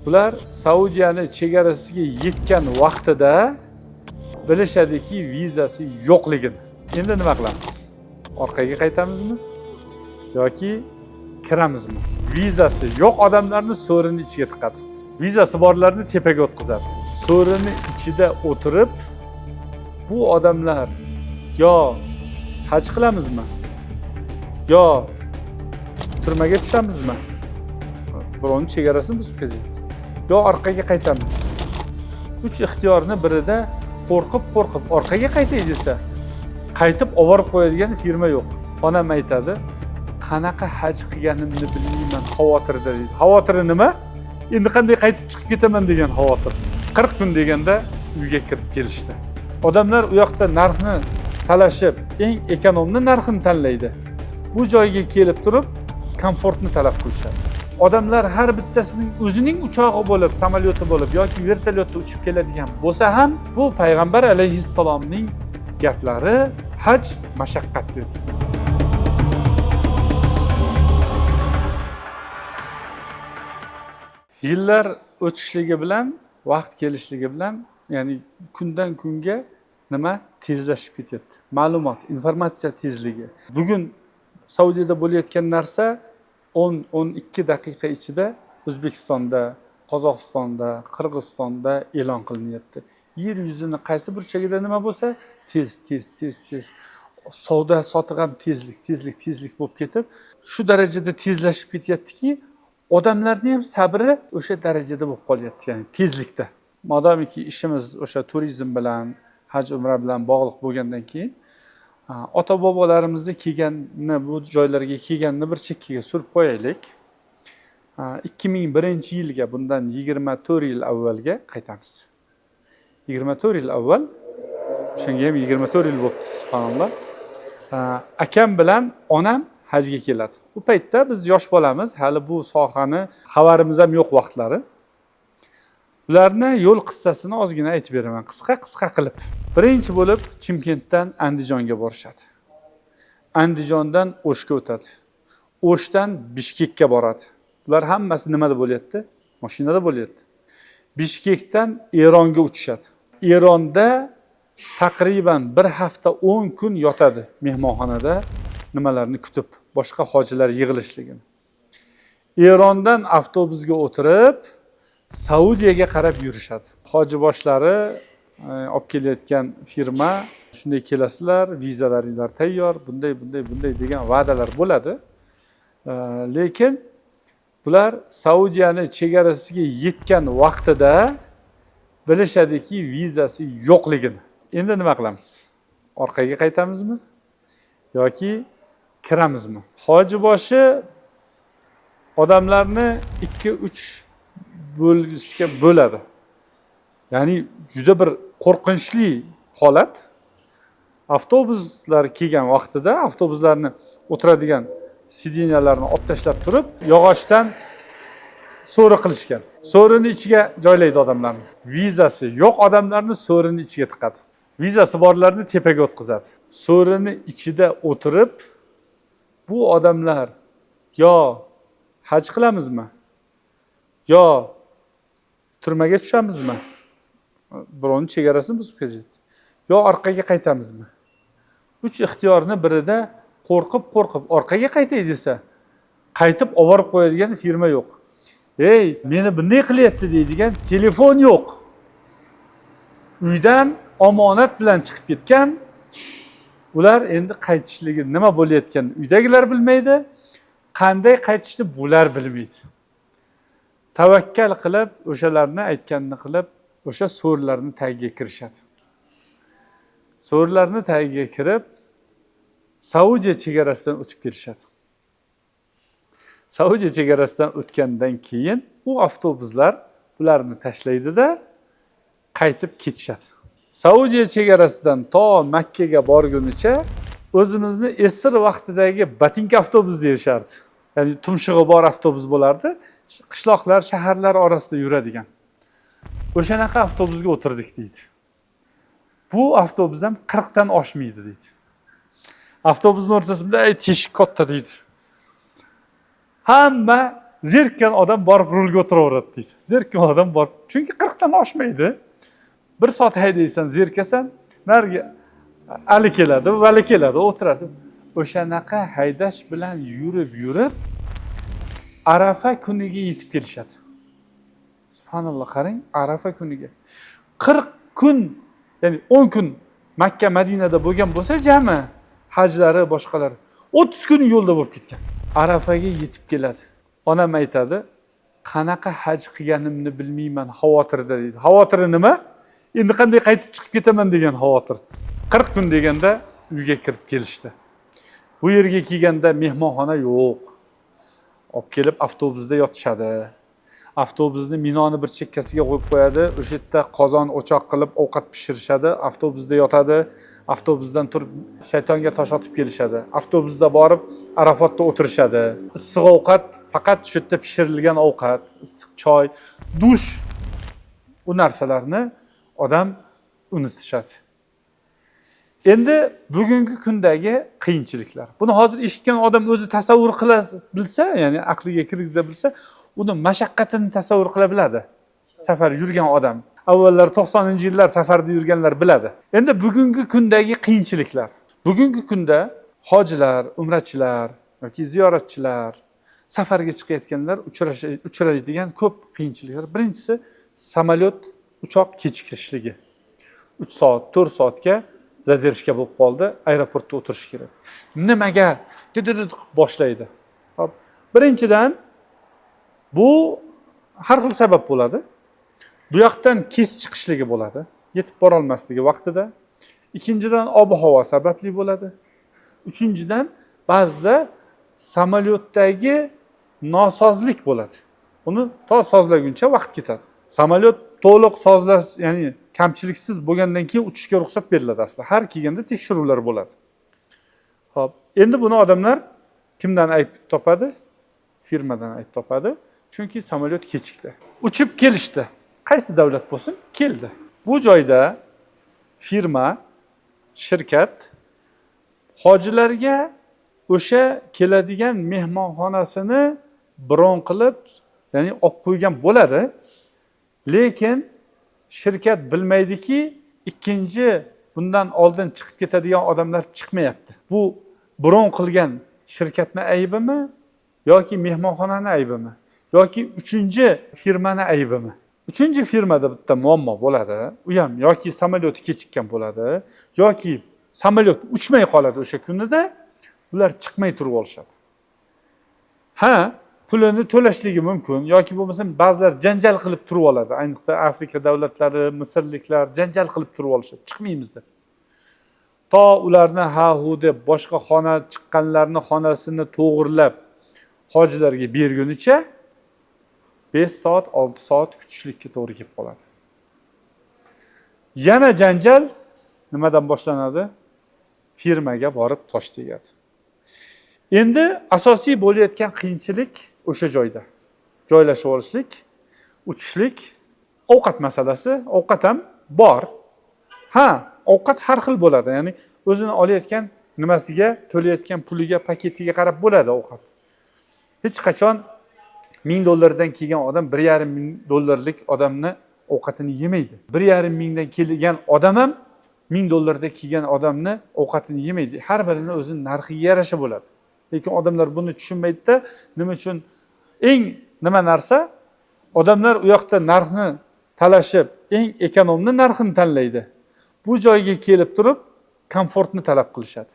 Bular Saudiyani chegarasiga yetgan vaqtida bilishadiki vizasi yo'qligini. Endi nima qilamiz? Orqaga qaytamizmi yoki kiramizmi? Vizasi yo'q odamlarni so'rini ichiga tiqadi. Vizasi borlarni tepaga o'tkazadi. So'rini ichida o'tirib bu odamlar yo haj qilamizmi? Yo turmaga tushamizmi? Birovning chegarasini buzib ketadi. Yo orqaga qaytamiz. Uch ixtiyorni birida qo'rqib orqaga qaytay desa, qaytib olib qo'yadigan firma yo'q. Onam aytadi, qanaqa haj qilganimni bilmayman, xavotirda deydi. Xavotiri nima? Endi qanday qaytib chiqib ketaman degan xavotir. 40 kun deganda uyga kirib kelishdi. Odamlar u yoqda narxni talashib, eng ekonomni narxini tanlaydi. Bu joyga kelib turib, komfortni talab qilishadi. Odamlar har bittasining o'zining uchog'i bo'lib, samolyoti bo'lib yoki vertolyotda uchib keladigan bo'lsa ham, bu payg'ambar alayhissalomning gaplari haj mashaqqat dedi. Yillar o'tishligi bilan, vaqt kelishligi bilan, ya'ni kundan kunga nima tezlashib ketyapti. Ma'lumot, informatsiya tezligi. Bugun Saudiyada bo'layotgan narsa 10-12 daqiqa ichida O'zbekistonda, Qozog'istonda, Qirg'izistonda e'lon qilinyapti. Yer yuzini qaysi burchagida nima bo'lsa, tez. Savdo sotiq ham tezlik bo'lib ketib, shu darajada tezlashib ketyaptiki, odamlarning ham sabri o'sha darajada bo'lib qolyapti, ya'ni tezlikda. Modomiki ishimiz o'sha turizm bilan, haj umra bilan bog'liq bo'lgandan keyin ota-bobolarimizni kelganni, bu joylarga kelganni bir chekkaga surib qo'yaylik. 2001-yilga, bundan 24 yil avvalga qaytamiz. 24 yil avval, o'shanga ham 24 yil bo'libdi, subhanalloh. Akam bilan onam hajga keladi. Bu paytda biz yosh bolamiz, hali bu sohani xabarimiz ham yo'q vaqtlari. Ularni yo'l qissasini ozgina aytib beraman, qisqa qilib. Birinchi bo'lib Chimkentdan Andijonga borishadi. Andijondan O'shga o'tadi. O'shdan Bishkekka boradi. Ular hammasi nimada bo'lyapti? Mashinada bo'lyapti. Bishkekdan Eronga uchishadi. Eronda taqriban 1 hafta 10 kun yotadi mehmonxonada nimalarni kutib, boshqa hojilar yig'ilishligini. Erondan avtobusga o'tirib Saudiyaga qarab yurishadi. Hoji boshlari olib kelayotgan firma, shunday kelasizlar, vizalaringlar tayyor, bunday degan va'dalar bo'ladi. Lekin bular Saudiyani chegarasiga yetgan vaqtida bilishadiki vizasi yo'qligini. Endi nima qilamiz? Orqaga qaytamizmi yoki kiramizmi? Hoji boshi odamlarni 2-3 bo'lishga bo'ladi. Ya'ni juda bir qo'rqinchli holat. Avtobuslar kelgan vaqtida avtobuslarni o'tiradigan sidinyalarni olib tashlab turib, yog'ochdan so'ri qilishgan. So'rini ichiga joylaydi odamlarni. Vizasi yo'q odamlarni so'rini ichiga tiqadi. Vizasi borlarni tepaga o'tkazadi. So'rini ichida o'tirib bu odamlar yo haj qilamizmi? Yo turmaga tushamizmi? Birovning chegarasini buzib ketadi. Yo orqaga qaytamizmi? Uch ixtiyorni birida qo'rqib orqaga qaytay desa, qaytib olib qo'yadigan firma yo'q. Ey, meni bunday qilyapti deydigan telefon yo'q. Uydan omonat bilan chiqib ketgan, ular endi qaytishligi nima bo'layotganini uydagilar bilmaydi, qanday qaytishni bular bilmaydi. Tavakkal qilib, o'shalarni aytganini qilib, o'sha so'rlarni tagiga kirishadi. So'rlarni tagiga kirib, Saudiya chegarasidan o'tib kelishadi. Saudiya chegarasidan o'tgandan keyin u avtobuslar bularni tashlaydi-da, qaytib ketishadi. Saudiya chegarasidan to Makkaga borgunicha o'zimizni esir vaqtidagi botinka avtobus deyishardi. Ya'ni tumshug'i bor avtobus bo'lardi. Qishloqlar, shaharlar orasida yuradigan. O'shanaqa avtobusga o'tirdik deydi. Bu avtobus ham 40 dan oshmaydi deydi. Avtobusning o'rtasida teshik katta deydi. Hamma Zerikkan odam borib rulga o'tiraveradi deydi. Zerikkan odam borib, chunki 40 dan oshmaydi. 1 soat haydaysan, zerikasan, nariga ali keladi, vali keladi, o'tiradi. O'shanaqa haydash bilan yurib Arafa kuniga yetib kelishadi. Subhanalloh, qarang, Arafa kuniga. 40 kun, ya'ni 10 kun Makka, Madinada bo'lgan bo'lsa, jami hajlari, boshqalari 30 kun yo'lda bo'lib ketgan. Arafaga yetib keladi. Onam aytadi, qanaqa haj qilganimni bilmayman, xavotirda deydi. Xavotiri nima? Endi qanday qaytib chiqib ketaman degan xavotir. 40 kun deganda uyga kirib kelishdi. Bu yerga kelganda mehmonxona yo'q. Olib kelib avtobusda yotishadi. Avtobusni Minoni bir chekkasiga qo'yib qo'yadi. O'sha yerda qozon o'choq qilib ovqat pishirishadi. Avtobusda yotadi. Avtobusdan turib shaytonga tosh otib kelishadi. Avtobusda borib Arafotda o'tirishadi. Issiq ovqat, faqat shu yerda pishirilgan ovqat, issiq choy, dush, u narsalarni odam unutishadi. Endi bugungi kundagi qiyinchiliklar. Buni hozir eshitgan odam o'zi tasavvur qila bilsa, ya'ni aqliga kirgiza bilsa, uni mashaqqatini tasavvur qila biladi. Safar yurgan odam. Avvallar 90-yillar safarda yurganlar biladi. Endi bugungi kundagi qiyinchiliklar. Bugungi kunda hojilar, umrachilar yoki ziyoratchilar, safarga chiqayotganlar uchraydigan ko'p qiyinchiliklar. Birinchisi samolyot, uchoq kechikishligi. 3 soat, 4 soatga zaderishga bo'lib qoldi, aeroportda o'tirish kerak. Nimaga? Boshlaydi. Hop. Birinchidan bu har xil sabab bo'ladi. Bu yoqdan kech chiqishligi bo'ladi, yetib bora olmasligi vaqtida. Ikkinchidan ob-havo sababli bo'ladi. Uchinchidan ba'zida samolyotdagi nosozlik bo'ladi. Uni to sozlaguncha vaqt ketadi. Samolyot to'liq sozlash, ya'ni kamchiliksiz bo'lgandan keyin uchishga ruxsat beriladi asli. Har kelganda tekshiruvlar bo'ladi. Xo'p, endi buni odamlar kimdan ayb topadi? Firmadan ayb topadi. Chunki samolyot kechikdi. Uchib kelishdi. Qaysi davlat bo'lsin, keldi. Bu joyda firma, shirkat hojilarga o'sha keladigan mehmonxonasini bron qilib, ya'ni olib qo'ygan bo'ladi. Lekin shirkat bilmaydiki, ikkinchi bundan oldin chiqib ketadigan odamlar chiqmayapti. Bu bron qilgan shirkatning aybimi yoki mehmonxonaning aybimi yoki uchinchi firmaning aybimi? Uchinchi firmada bitta muammo bo'ladi. U ham yoki samolyot kechikkan bo'ladi, yoki samolyot uchmay qoladi o'sha kunida, ular chiqmay turib olishadi. Ha, pulini to'lashligi mumkin yoki bo'lmasa ba'zilar janjal qilib turib oladi. Ayniqsa Afrika davlatlari, Misrliklar janjal qilib turib olishadi. Chiqmaymiz deb. To ularni ha-hu deb boshqa xona chiqqanlarning xonasini to'g'irlab hojilarga bergunicha 5 soat, 6 soat kutishlikka to'g'ri kelib qoladi. Yana janjal nimadan boshlanadi? Firmaga borib tosh tegadi. Endi asosiy bo'layotgan qiyinchilik o'sha joyda. Joylashib olishlik, uchishlik, ovqat masalasi. Ovqat ham bor. Ha, ovqat har xil bo'ladi. Ya'ni o'zini olayotgan nimasiga, to'layotgan puliga, paketiga qarab bo'ladi ovqat. Hech qachon $1000 kelgan odam $1,500 odamni ovqatini yemaydi. $1,500 kelgan odam ham $1000 kelgan odamni ovqatini yemaydi. Har birini o'zining narxiga yarasha bo'ladi. Lekin odamlar buni tushunmaydi-da, nima uchun nima narsa? Odamlar u yoqda narxni talashib, eng ekonomni narxini tanlaydi. Bu joyga kelib turib, komfortni talab qilishadi.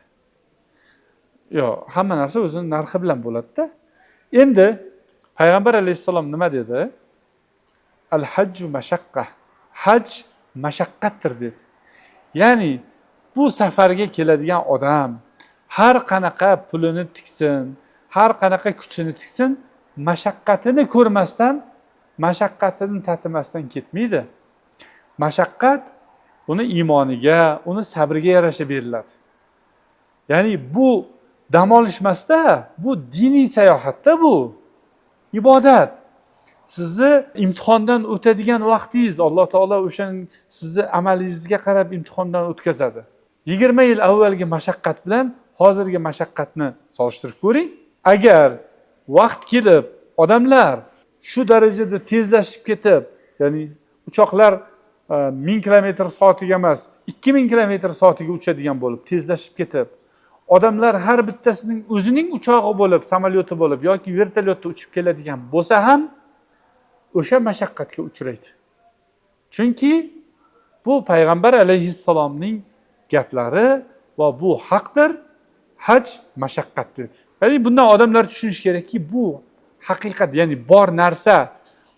Yo'q, hamma narsa o'zining narxi bilan bo'ladi-da. Endi Payg'ambar alayhissalom nima dedi? Al-hajju mashaqqa. Haj mashaqqatdir dedi. Ya'ni bu safarga keladigan odam har qanaqa pulini tiksin, har qanaqa kuchini tiksin, mashaqqatini ko'rmasdan, mashaqqatini tatimasdan ketmaydi. Mashaqqat uni iymoniga, uni sabriga yarasha beriladi. Ya'ni bu dam olishmasda, bu diniy sayohatda bu. Ibodat. Sizni imtihondan o'tadigan vaqtingiz, Alloh taolo o'shaning sizni amalingizga qarab imtihondan o'tkazadi. 20 yil avvalgi mashaqqat bilan hozirgi mashaqqatni solishtirib ko'ring. Agar vaqt kelib odamlar shu darajada tezlashib ketib, ya'ni uchoqlar 1000 kilometr soatiga emas, 2000 kilometr soatiga uchadigan bo'lib, tezlashib ketib, odamlar har bittasining o'zining uchog'i bo'lib, samolyoti bo'lib yoki vertolyotda uchib keladigan bo'lsa ham o'sha mashaqqatga uchraydi. Chunki bu payg'ambar alayhissalomning gaplari va bu haqdir. Haj mashaqqat dedi. Ya'ni bundan odamlar tushunish kerakki, bu haqiqat, ya'ni bor narsa.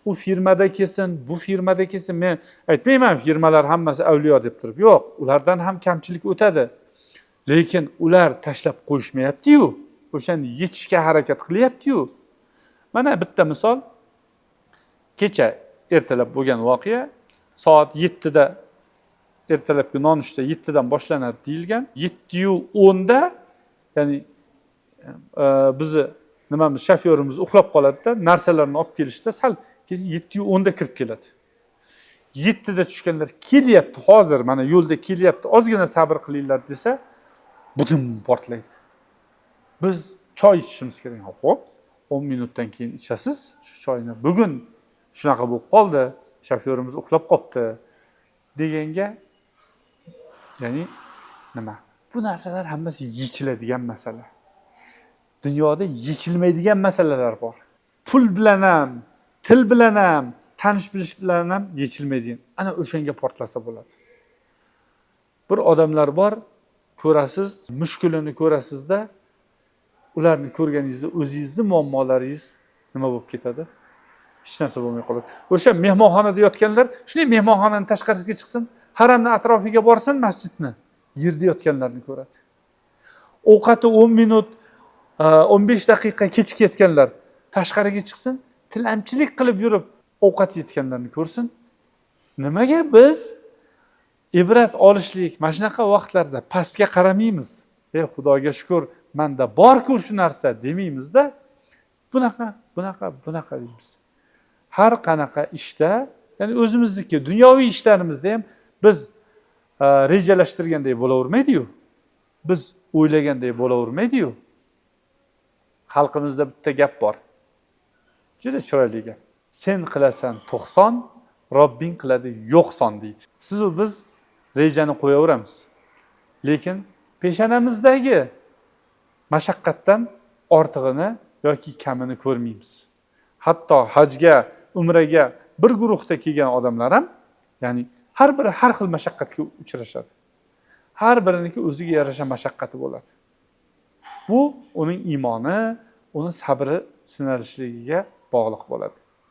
U firmada kelsin, bu firmada kelsin. Men aytmayman firmalar hammasi avliyo deb turib. Yo'q, ulardan ham kamchilik o'tadi. Lekin ular tashlab qo'yishmayapti-yu, o'shani yechishga harakat qilyapti-yu. Mana bitta misol, kecha ertalab bo'lgan voqea, soat 7 da ertalabki nonushta 7 dan boshlanadi deyilgan. 7:10 da, ya'ni bizni nimamiz, shofyorimiz uxlab qoladi-da, narsalarni olib kelishda sal 7:10 da kirib keladi. 7 da tushganlar kelyapti, hozir mana yo'lda kelyapti, ozgina sabr qilinglar desa, butum portlaydi. Biz choy ichishimiz kerak. Xo'p, 10 minutdan keyin ichasiz shu choyni. Bugun shunaqa bo'lib qoldi, shofyorimiz uxlab qopti deganga, ya'ni nima? Bu narsalar hammasi yechiladigan masala. Dunyoda yechilmaydigan masalalar bor. Pul bilan ham, til bilan ham, tanish bilish bilan ham yechilmaydigan. Ana o'shanga portlasa bo'ladi. Bir odamlar bor, ko'rasiz, mushkulini ko'rasizda, ularni ko'rganingizda o'zingizning muammolaringiz nima bo'lib ketadi? Hech narsa bo'lmay qoladi. O'sha mehmonxonada yotganlar, shunday mehmonxonaning tashqarisiga chiqsin, haramning atrofiga borsin, masjidni yerda yotganlarni ko'radi. Ovqati 10 minut, 15 daqiqa kechikayotganlar tashqariga chiqsin, tilamchilik qilib yurib ovqat yetganlarni ko'rsin. Nimaga biz ibrat olishlik mana shunaqa vaqtlarda pastga qaramaymiz? Xudoga shukr, menda bor-ku shu narsa demaymizda, bunaqa deymiz. Har qanaqa ishda, ya'ni o'zimizniki dunyoviy ishlarimizda ham biz rejalashtirganday bo'lavermaydi-yu. Biz o'ylaganday bo'lavermaydi-yu. Xalqimizda bitta gap bor. Juda chiroyli gap. Sen qilasan 90, Robbing qiladi 90 deydi. Siz va biz rejani qo'yaveramiz. Lekin peshonamizdagi mashaqqatdan ortig'ini yoki kamini ko'rmaymiz. Hatto hajga, umraga bir guruhda kelgan odamlar ham, ya'ni har biri har xil mashaqqatga uchrashadi. Har biriniki o'ziga yarasha mashaqqati bo'ladi. Bu uning iymoni, uning sabri sinalishligiga bog'liq bo'ladi.